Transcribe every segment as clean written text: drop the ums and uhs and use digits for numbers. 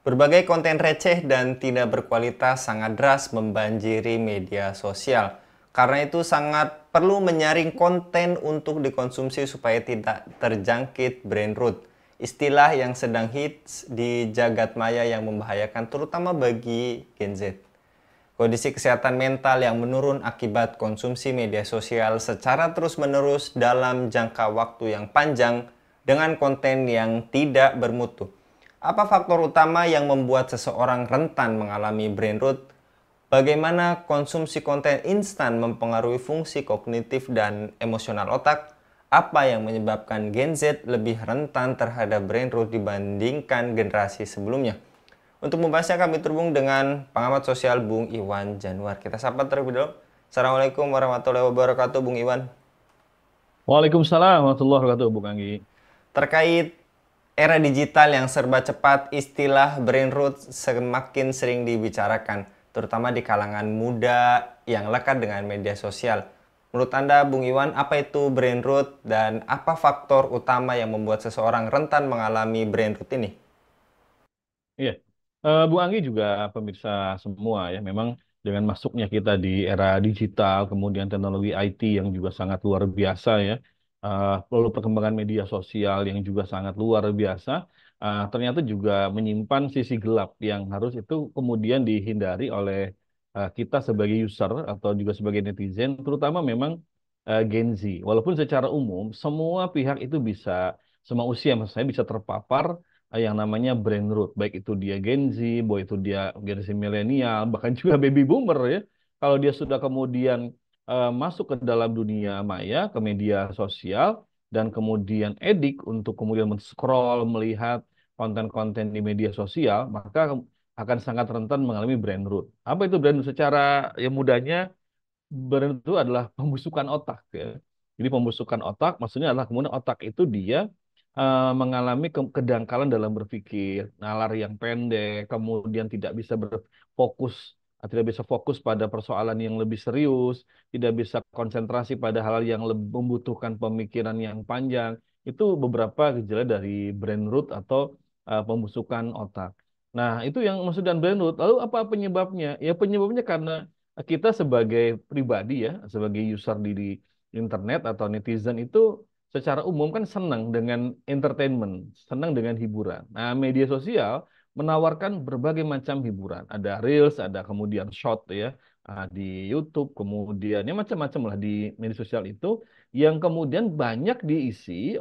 Berbagai konten receh dan tidak berkualitas sangat deras membanjiri media sosial. Karena itu sangat perlu menyaring konten untuk dikonsumsi supaya tidak terjangkit brain rot. Istilah yang sedang hits di jagat maya yang membahayakan terutama bagi Gen Z. Kondisi kesehatan mental yang menurun akibat konsumsi media sosial secara terus-menerus dalam jangka waktu yang panjang dengan konten yang tidak bermutu. Apa faktor utama yang membuat seseorang rentan mengalami brain rot? Bagaimana konsumsi konten instan mempengaruhi fungsi kognitif dan emosional otak? Apa yang menyebabkan Gen Z lebih rentan terhadap brain rot dibandingkan generasi sebelumnya? Untuk membahasnya kami terhubung dengan pengamat sosial Bung Iwan Januar. Kita sapa terlebih dahulu. Assalamualaikum warahmatullahi wabarakatuh Bung Iwan. Waalaikumsalam warahmatullahi wabarakatuh, Bung Anggi. Terkait era digital yang serba cepat, istilah brain rot semakin sering dibicarakan, terutama di kalangan muda yang lekat dengan media sosial. Menurut Anda, Bung Iwan, apa itu brain rot dan apa faktor utama yang membuat seseorang rentan mengalami brain rot ini? Iya, Bung Anggi juga pemirsa semua ya. Memang dengan masuknya kita di era digital, kemudian teknologi IT yang juga sangat luar biasa ya, lalu perkembangan media sosial yang juga sangat luar biasa, ternyata juga menyimpan sisi gelap yang harus itu kemudian dihindari oleh kita sebagai user atau juga sebagai netizen, terutama memang Gen Z. Walaupun secara umum semua pihak itu bisa, semua usia maksudnya bisa terpapar yang namanya brain rot, baik itu dia Gen Z, baik itu dia generasi milenial, bahkan juga baby boomer ya. Kalau dia sudah kemudian masuk ke dalam dunia maya, ke media sosial, dan kemudian edik untuk kemudian men-scroll, melihat konten-konten di media sosial, maka akan sangat rentan mengalami brain rot. Apa itu brain rot? Secara yang mudahnya, brain rot itu adalah pembusukan otak ya. Jadi pembusukan otak maksudnya adalah kemudian otak itu dia mengalami kedangkalan dalam berpikir, nalar yang pendek, kemudian tidak bisa fokus pada persoalan yang lebih serius, tidak bisa konsentrasi pada hal yang lebih membutuhkan pemikiran yang panjang. Itu beberapa gejala dari brain rot atau pembusukan otak. Nah, itu yang maksud dan brain rot. Lalu apa penyebabnya? Ya penyebabnya karena kita sebagai pribadi ya, sebagai user di internet atau netizen itu secara umum kan senang dengan entertainment, senang dengan hiburan. Nah, media sosial menawarkan berbagai macam hiburan. Ada Reels, ada kemudian Short ya, di YouTube, kemudian ya macam-macam lah di media sosial itu yang kemudian banyak diisi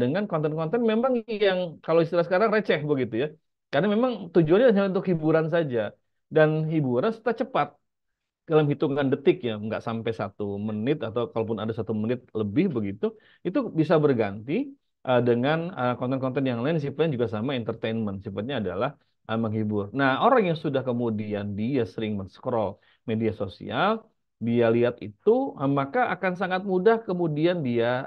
dengan konten-konten memang yang kalau istilah sekarang receh begitu ya. Karena memang tujuannya hanya untuk hiburan saja dan hiburan serta cepat dalam hitungan detik ya, nggak sampai 1 menit atau kalaupun ada 1 menit lebih begitu, itu bisa berganti dengan konten-konten yang lain sifatnya juga sama entertainment, sifatnya adalah menghibur. Nah, orang yang sudah kemudian dia sering men-scroll media sosial, dia lihat itu, maka akan sangat mudah kemudian dia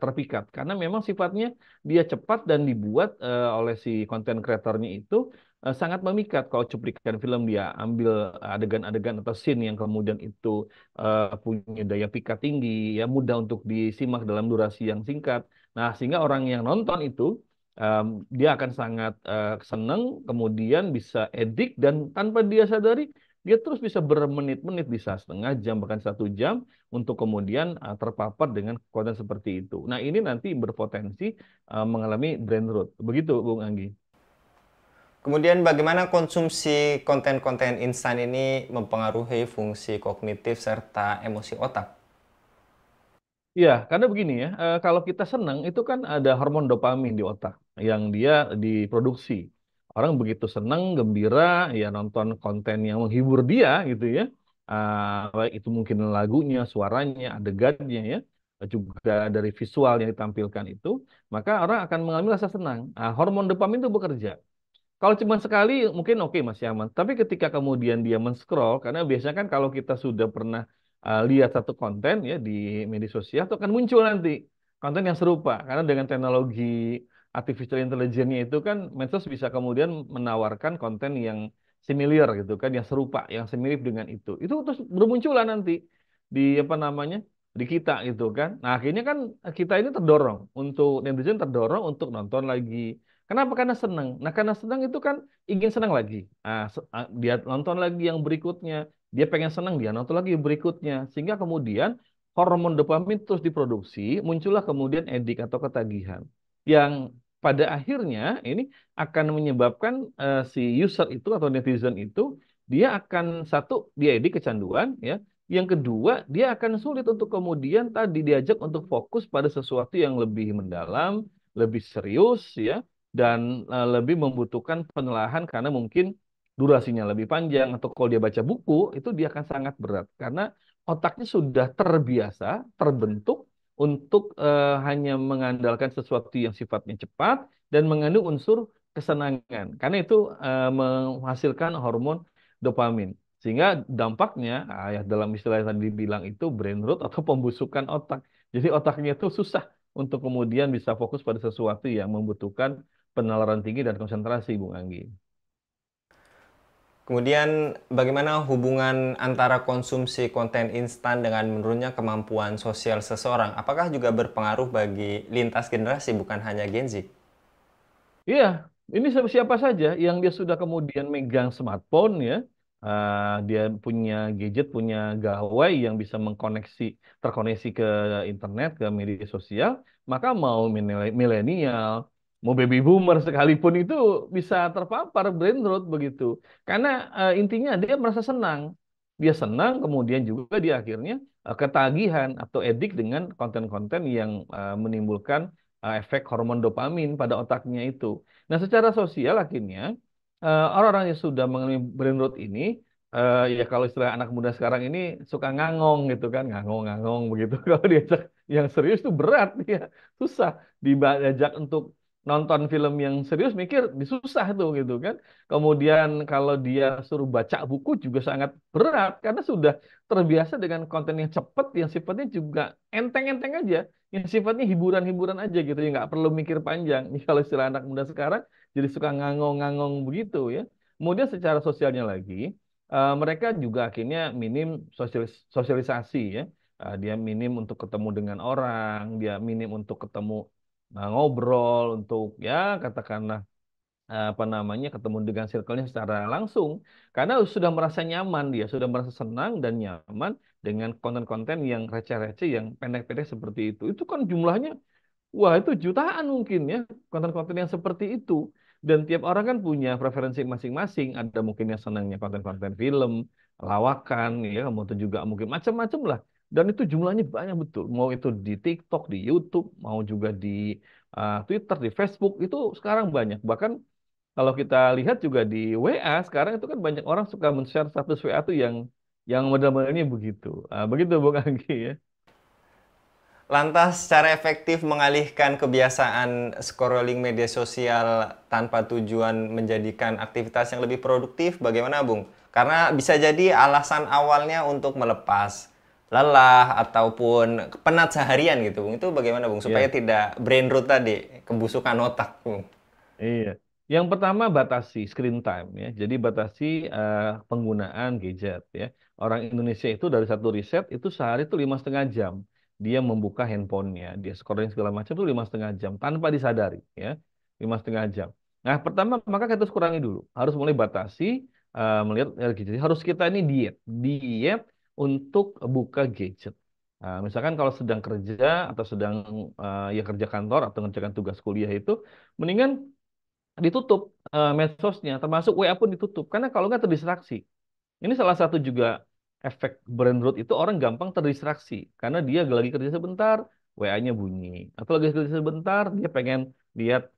terpikat karena memang sifatnya dia cepat dan dibuat oleh si konten kreatornya itu sangat memikat. Kalau cuplikan film dia ambil adegan-adegan atau scene yang kemudian itu punya daya pikat tinggi, ya mudah untuk disimak dalam durasi yang singkat. Nah, sehingga orang yang nonton itu em, dia akan sangat senang, kemudian bisa edik dan tanpa dia sadari dia terus bisa bermenit-menit, bisa setengah jam bahkan 1 jam untuk kemudian terpapar dengan konten seperti itu. Nah, ini nanti berpotensi mengalami brain rot. Begitu, Bung Anggi. Kemudian bagaimana konsumsi konten-konten instan ini mempengaruhi fungsi kognitif serta emosi otak? Iya, karena begini ya, kalau kita senang itu kan ada hormon dopamin di otak yang dia diproduksi. Orang begitu senang, gembira, ya nonton konten yang menghibur dia gitu ya. Baik itu mungkin lagunya, suaranya, adegannya ya, juga dari visual yang ditampilkan itu, maka orang akan mengalami rasa senang. Hormon dopamin itu bekerja. Kalau cuma sekali mungkin oke masih aman. Tapi ketika kemudian dia men-scroll, karena biasanya kan kalau kita sudah pernah lihat satu konten ya di media sosial, itu akan muncul nanti konten yang serupa. Karena dengan teknologi artificial intelligence-nya itu kan medsos bisa kemudian menawarkan konten yang similar gitu kan, yang serupa, yang semirip dengan itu. Itu terus bermunculan nanti di apa namanya? Di kita gitu kan. Nah, akhirnya kan kita ini terdorong untuk netizen terdorong untuk nonton lagi, Kenapa? Karena senang. Nah, karena senang itu kan ingin senang lagi. Dia nonton lagi yang berikutnya. Dia pengen senang, dia nonton lagi yang berikutnya. Sehingga kemudian hormon dopamin terus diproduksi, muncullah kemudian edik atau ketagihan. Yang pada akhirnya ini akan menyebabkan si user itu atau netizen itu dia akan satu dia edik kecanduan ya. Yang kedua, dia akan sulit untuk kemudian tadi diajak untuk fokus pada sesuatu yang lebih mendalam, lebih serius ya dan lebih membutuhkan penelahan karena mungkin durasinya lebih panjang atau kalau dia baca buku itu dia akan sangat berat karena otaknya sudah terbiasa terbentuk untuk hanya mengandalkan sesuatu yang sifatnya cepat dan mengandung unsur kesenangan karena itu menghasilkan hormon dopamin sehingga dampaknya ya dalam istilah yang tadi dibilang itu brain rot atau pembusukan otak jadi otaknya itu susah untuk kemudian bisa fokus pada sesuatu yang membutuhkan penalaran tinggi dan konsentrasi, Bung Anggi. Kemudian bagaimana hubungan antara konsumsi konten instan dengan menurunnya kemampuan sosial seseorang? Apakah juga berpengaruh bagi lintas generasi, bukan hanya Gen Z? Iya, ini siapa saja yang dia sudah kemudian megang smartphone ya, dia punya gadget, punya gawai yang bisa terkoneksi ke internet, ke media sosial, maka mau milenial, mau baby boomer sekalipun itu bisa terpapar brain rot begitu. Karena intinya dia merasa senang. Dia senang, kemudian juga dia akhirnya ketagihan atau edik dengan konten-konten yang menimbulkan efek hormon dopamin pada otaknya itu. Nah, secara sosial akhirnya orang-orang yang sudah mengalami brain rot ini ya kalau istilah anak muda sekarang ini suka ngangong gitu kan, ngangong-ngangong begitu. Kalau diajak yang serius itu berat ya, susah diajak untuk nonton film yang serius mikir disusah tuh gitu kan. Kemudian kalau dia suruh baca buku juga sangat berat karena sudah terbiasa dengan konten yang cepat yang sifatnya juga enteng-enteng aja yang sifatnya hiburan-hiburan aja gitu ya nggak perlu mikir panjang. Ini kalau istilah anak muda sekarang jadi suka ngangong-ngangong begitu ya. Kemudian secara sosialnya lagi mereka juga akhirnya minim sosialisasi ya. Dia minim untuk ketemu dengan orang, dia minim untuk ketemu ngobrol untuk ya katakanlah apa namanya ketemu dengan circle-nya secara langsung karena sudah merasa nyaman dia sudah merasa senang dan nyaman dengan konten-konten yang receh-receh yang pendek-pendek seperti itu kan jumlahnya wah itu jutaan mungkin ya konten-konten yang seperti itu dan tiap orang kan punya preferensi masing-masing ada mungkin yang senangnya konten-konten film lawakan ya kemudian juga mungkin macam-macam lah dan itu jumlahnya banyak betul mau itu di TikTok di YouTube mau juga di Twitter di Facebook itu sekarang banyak bahkan kalau kita lihat juga di WA sekarang itu kan banyak orang suka men-share status WA tuh yang model-modelnya begitu. Begitu Bung Anggi ya. Lantas, cara efektif mengalihkan kebiasaan scrolling media sosial tanpa tujuan menjadikan aktivitas yang lebih produktif, bagaimana, Bung? Karena bisa jadi alasan awalnya untuk melepas lelah ataupun penat seharian gitu, Bung. Itu bagaimana, Bung? Supaya Iya, tidak brain rot tadi, kebusukan otak, Bung. iya. Yang pertama batasi screen time ya. Jadi batasi penggunaan gadget ya. Orang Indonesia itu dari satu riset itu sehari itu 5,5 jam dia membuka handphonenya, dia scrolling segala macam itu 5,5 jam tanpa disadari ya. 5,5 jam. Nah pertama maka kita harus kurangi dulu. Harus mulai batasi melihat gadget. Harus kita ini diet untuk buka gadget. Nah, misalkan kalau sedang kerja atau sedang ya kerja kantor atau mengerjakan tugas kuliah itu mendingan ditutup medsosnya, termasuk WA pun ditutup. Karena kalau nggak terdistraksi. Ini salah satu juga efek brain rot itu orang gampang terdistraksi. Karena dia lagi kerja sebentar, WA-nya bunyi. Atau lagi kerja sebentar, dia pengen lihat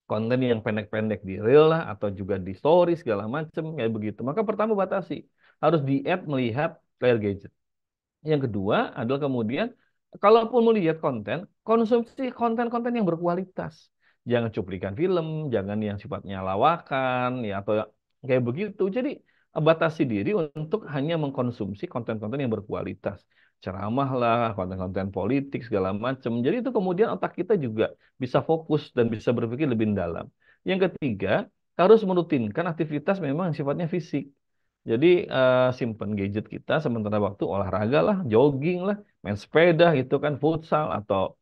konten yang pendek-pendek di reel lah, atau juga di story segala macam, kayak begitu. Maka pertama batasi. Harus di-add melihat layar gadget. Yang kedua adalah kemudian kalaupun melihat konten, konsumsi konten-konten yang berkualitas. Jangan cuplikan film, jangan yang sifatnya lawakan, ya atau kayak begitu. Jadi batasi diri untuk hanya mengkonsumsi konten-konten yang berkualitas. Ceramah lah, konten-konten politik segala macam. Jadi itu kemudian otak kita juga bisa fokus dan bisa berpikir lebih dalam. Yang ketiga, harus merutinkan aktivitas memang yang sifatnya fisik. Jadi simpen gadget kita sementara waktu olahraga lah, jogging lah, main sepeda gitu kan, futsal atau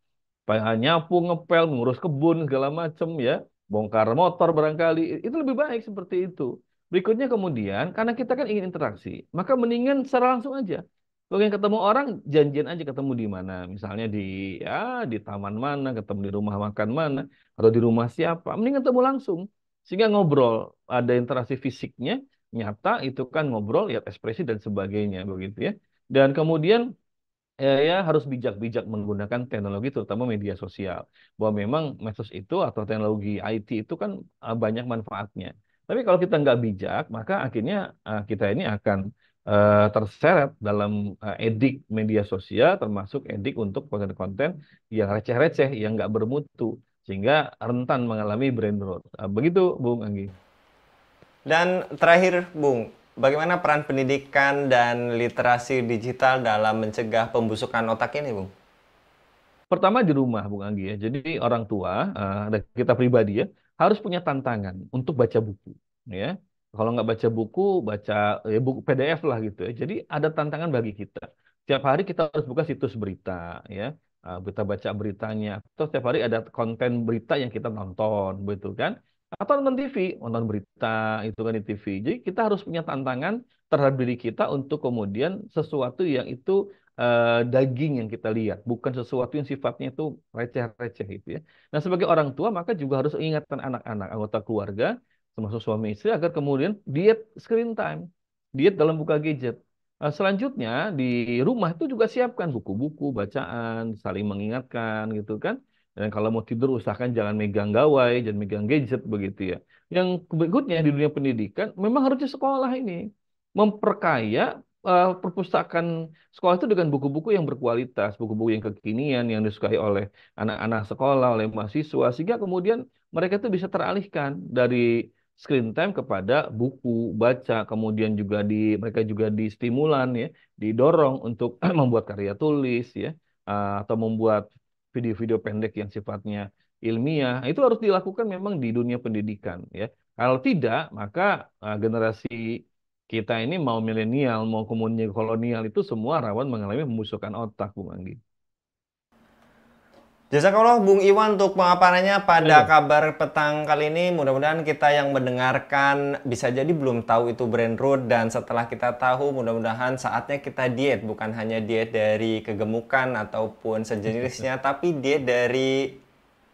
nyapu, ngepel, ngurus kebun segala macem ya. bongkar motor barangkali. Itu lebih baik seperti itu. Berikutnya kemudian, karena kita kan ingin interaksi, maka mendingan secara langsung aja. Kalau yang ketemu orang, janjian aja ketemu di mana. Misalnya di taman mana, ketemu di rumah makan mana, atau di rumah siapa. Mending ketemu langsung. Sehingga ngobrol, ada interaksi fisiknya, nyata, itu kan ngobrol, lihat ekspresi dan sebagainya, begitu ya. Dan kemudian ya harus bijak-bijak menggunakan teknologi terutama media sosial. Bahwa memang medsos itu atau teknologi IT itu kan banyak manfaatnya. Tapi kalau kita nggak bijak, maka akhirnya kita ini akan terseret dalam edik media sosial, termasuk edik untuk konten-konten yang receh-receh, yang nggak bermutu, sehingga rentan mengalami brain rot. Begitu, Bung Anggi. Dan terakhir, Bung, bagaimana peran pendidikan dan literasi digital dalam mencegah pembusukan otak ini, Bung? Pertama di rumah, Bung Anggi ya. Jadi orang tua dan kita pribadi ya harus punya tantangan untuk baca buku, ya. Kalau nggak baca buku, baca buku PDF lah gitu ya. Jadi ada tantangan bagi kita. Setiap hari kita harus buka situs berita, ya. Kita baca beritanya. Atau setiap hari ada konten berita yang kita tonton, betul kan? Atau nonton TV, nonton berita itu kan di TV. Jadi kita harus punya tantangan terhadap diri kita untuk kemudian sesuatu yang itu daging yang kita lihat, bukan sesuatu yang sifatnya itu receh-receh gitu ya. Nah, sebagai orang tua maka juga harus ingatkan anak-anak, anggota keluarga, termasuk suami istri agar kemudian diet screen time, diet dalam buka gadget. Selanjutnya di rumah itu juga siapkan buku-buku, bacaan, saling mengingatkan gitu kan. Dan kalau mau tidur usahakan jangan megang gawai, jangan megang gadget begitu ya. Yang berikutnya di dunia pendidikan memang harusnya sekolah ini memperkaya perpustakaan sekolah itu dengan buku-buku yang berkualitas, buku-buku yang kekinian, yang disukai oleh anak-anak sekolah, oleh mahasiswa, sehingga kemudian mereka itu bisa teralihkan dari screen time kepada buku, baca, kemudian juga mereka juga distimulan ya, didorong untuk membuat karya tulis ya, atau membuat video-video pendek yang sifatnya ilmiah. Itu harus dilakukan memang di dunia pendidikan ya. Kalau tidak, maka generasi kita ini mau milenial, mau komunis kolonial itu semua rawan mengalami pembusukan otak, Bung Anggi. Jazakallah Bung Iwan untuk pemaparannya pada Ya, kabar petang kali ini. Mudah-mudahan kita yang mendengarkan bisa jadi belum tahu itu brain rot, dan setelah kita tahu mudah-mudahan saatnya kita diet. Bukan hanya diet dari kegemukan ataupun sejenisnya, tapi diet dari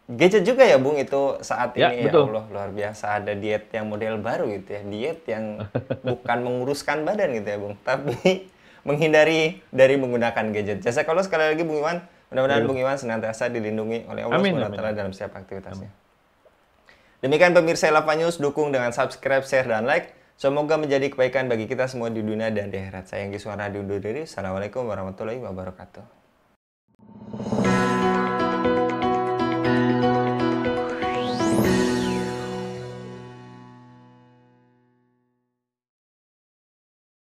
gadget juga ya Bung, itu saat ya ini. Ya betul. Allah, luar biasa, ada diet yang model baru gitu ya. Diet yang bukan menguruskan badan gitu ya Bung, tapi menghindari dari menggunakan gadget. Jazakallah sekali lagi Bung Iwan. Mudah-mudahan Bung Baik. Iwan senantiasa dilindungi oleh Allah Amin, SWT amin, amin. dalam setiap aktivitasnya. Amin. Demikian pemirsa Elava News, dukung dengan subscribe, share, dan like. Semoga menjadi kebaikan bagi kita semua di dunia dan di akhirat. Saya Anggi Suara undur diri. Assalamualaikum warahmatullahi wabarakatuh.